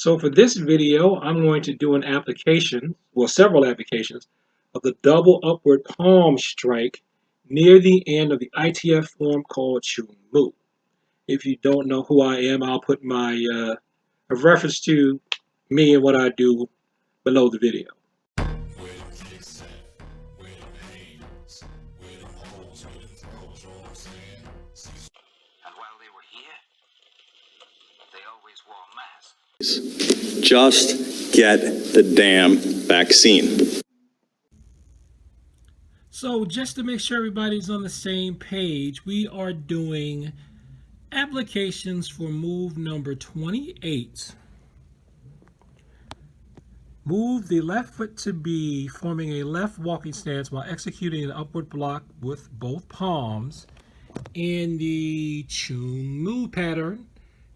So for this video, I'm going to do an application, well, several applications, of the double upward palm strike near the end of the ITF form called Choong Moo. If you don't know who I am, I'll put my a reference to me and what I do below the video. And while they were here, they always wore masks. Just get the damn vaccine. So just to make sure everybody's on the same page, we are doing applications for move number 28. Move the left foot to be forming a left walking stance while executing an upward block with both palms in the Choong Moo pattern,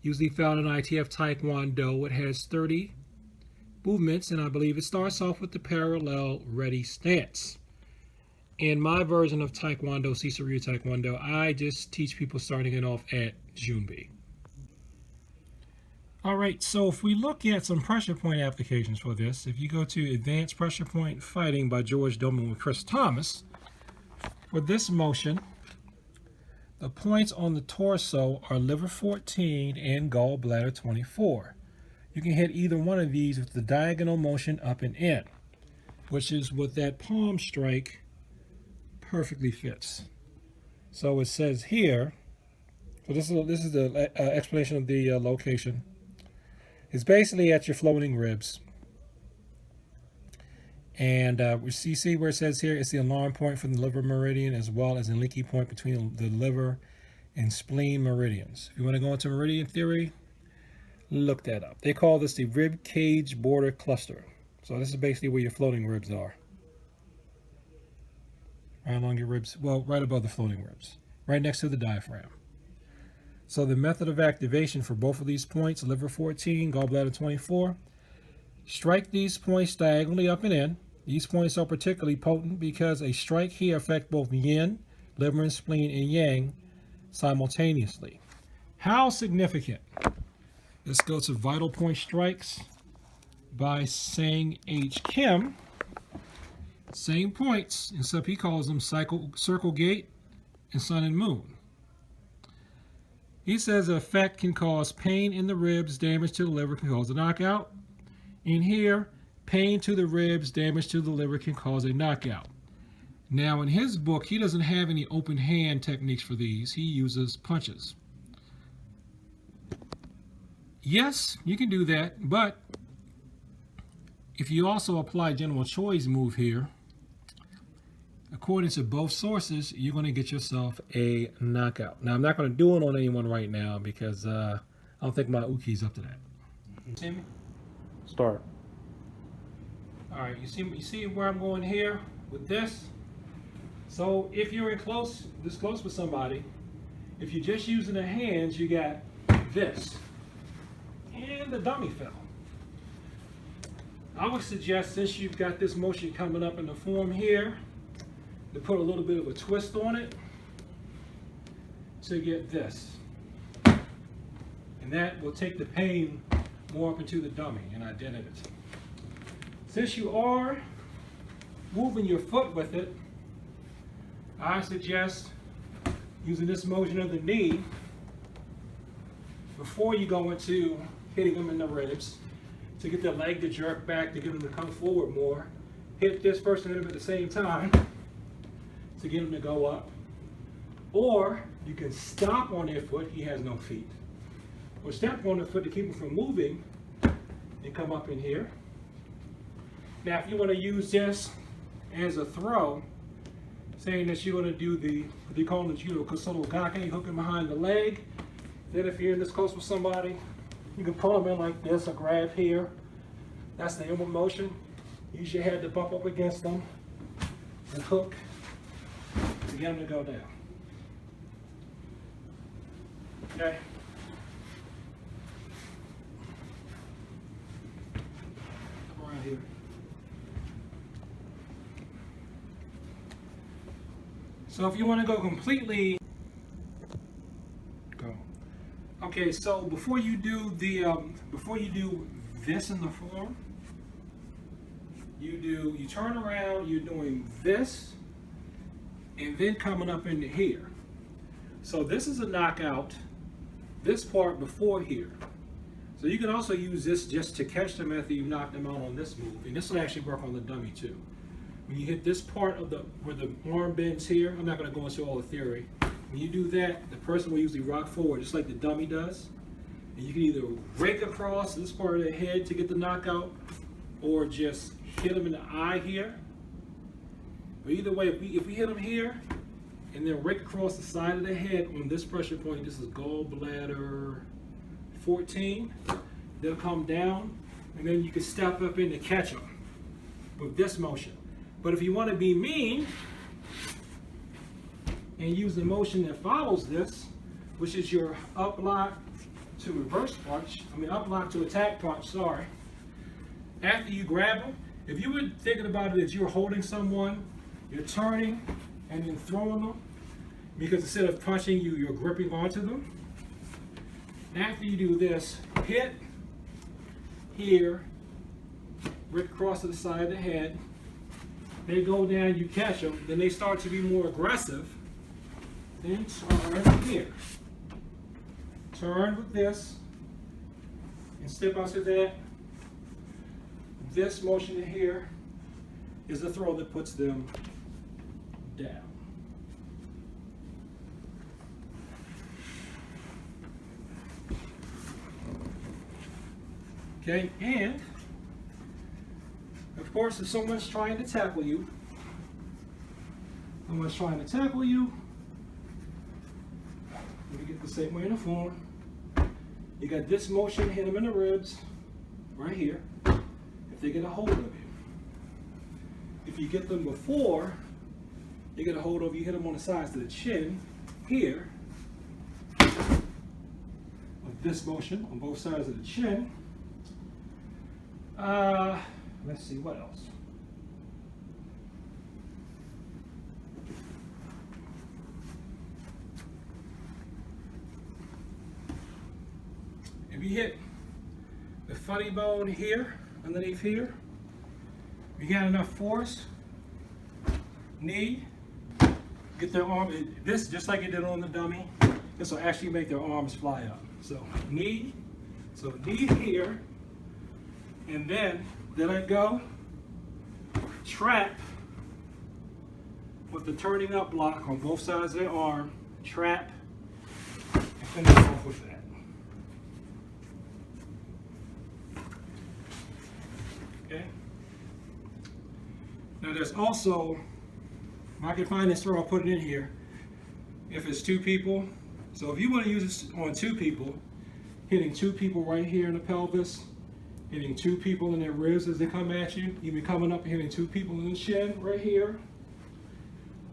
usually found in ITF Taekwondo. It has 30 movements, and I believe it starts off with the parallel ready stance. In my version of Taekwondo, Cecil Ryu Taekwondo, I just teach people starting it off at Junbi. All right, so if we look at some pressure point applications for this, if you go to Advanced Pressure Point Fighting by George Dillman with Chris Thomas, for this motion, the points on the torso are liver 14 and gallbladder 24. You can hit either one of these with the diagonal motion up and in, which is what that palm strike perfectly fits. So it says here, so this is the explanation of the location. It's basically at your floating ribs. And we see where it says here, it's the alarm point from the liver meridian as well as the linking point between the liver and spleen meridians. If you want to go into meridian theory, look that up. They call this the rib cage border cluster. So this is basically where your floating ribs are. Right along your ribs, well, right above the floating ribs, right next to the diaphragm. So the method of activation for both of these points, liver 14, gallbladder 24, strike these points diagonally up and in. These points are particularly potent because a strike here affects both yin, liver and spleen, and yang simultaneously. How significant? Let's go to Vital Point Strikes by Sang H. Kim. Same points, except he calls them circle gate and sun and moon. He says the effect can cause pain in the ribs, damage to the liver can cause a knockout. In here, pain to the ribs, damage to the liver can cause a knockout. Now in his book, he doesn't have any open hand techniques for these. He uses punches. Yes, you can do that, but if you also apply General Choi's move here, according to both sources, you're going to get yourself a knockout. Now, I'm not going to do it on anyone right now because I don't think my Uki's up to that. You see me? Start. All right, you see where I'm going here with this? So if you're in this close with somebody, if you're just using the hands, you got this. And the dummy fell. I would suggest, since you've got this motion coming up in the form here, to put a little bit of a twist on it to get this. And that will take the pain more up into the dummy, and I did it. Since you are moving your foot with it, I suggest using this motion of the knee before you go into hitting them in the ribs to get the leg to jerk back, to get them to come forward more. Hit this first and hit them at the same time to get him to go up. Or you can stomp on their foot, he has no feet. Or step on the foot to keep him from moving and come up in here. Now if you want to use this as a throw, saying that you're going to do what they call in the judo kosoto gake, hook him behind the leg. Then if you're in this close with somebody, you can pull them in like this or grab here. That's the inward motion. Use your head to bump up against them and hook to get them to go down. Okay? Come around here. So if you want to go completely, go. Okay, so before you do this in the form. You turn around, you're doing this, and then coming up into here. So this is a knockout, this part before here. So you can also use this just to catch them after you knock them out on this move. And this will actually work on the dummy too. When you hit this part of where the arm bends here, I'm not going to go into all the theory. When you do that, the person will usually rock forward just like the dummy does. And you can either rake across this part of the head to get the knockout, or just hit them in the eye here. But either way, if we hit them here, and then rake across the side of the head on this pressure point, this is gallbladder 14, they'll come down, and then you can step up in to catch them with this motion. But if you want to be mean and use the motion that follows this, which is your up lock to reverse punch, up lock to attack punch, sorry. After you grab them, if you were thinking about it as you're holding someone, you're turning and then throwing them, because instead of punching you, you're gripping onto them. After you do this, hit here, rip across to the side of the head, they go down, you catch them, then they start to be more aggressive, then turn here. Turn with this, and step out to that. This motion here is the throw that puts them down. Okay, and of course, if someone's trying to tackle you, let me get the same way in the form. You got this motion, hit them in the ribs, right here, if they get a hold of you. If you get them before they get a hold of you, hit them on the sides of the chin, here, with this motion on both sides of the chin. Let's see, what else? If you hit the funny bone here, underneath here, if you got enough force, knee, get their arm, this just like you did on the dummy, this will actually make their arms fly up. So knee here, and then let go, trap with the turning up block on both sides of their arm, trap, and finish off with that. Okay. Now there's also, if I can find this throw, I'll put it in here. If it's two people, so if you want to use this on two people, hitting two people right here in the pelvis, hitting two people in their ribs as they come at you, even coming up and hitting two people in the shin right here.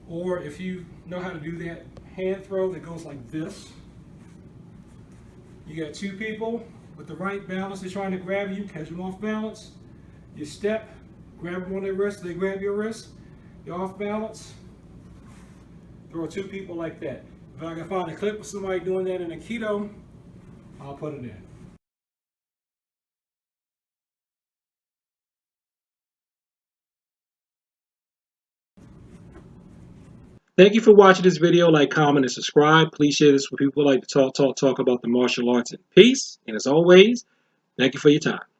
Or if you know how to do that hand throw that goes like this, you got two people with the right balance, they're trying to grab you, catch them off balance. You step, grab them on their wrist, they grab your wrist, you're off balance, throw two people like that. If I can find a clip of somebody doing that in Aikido, I'll put it in. Thank you for watching this video. Like, comment, and subscribe. Please share this with people who like to talk about the martial arts in peace. And as always, thank you for your time.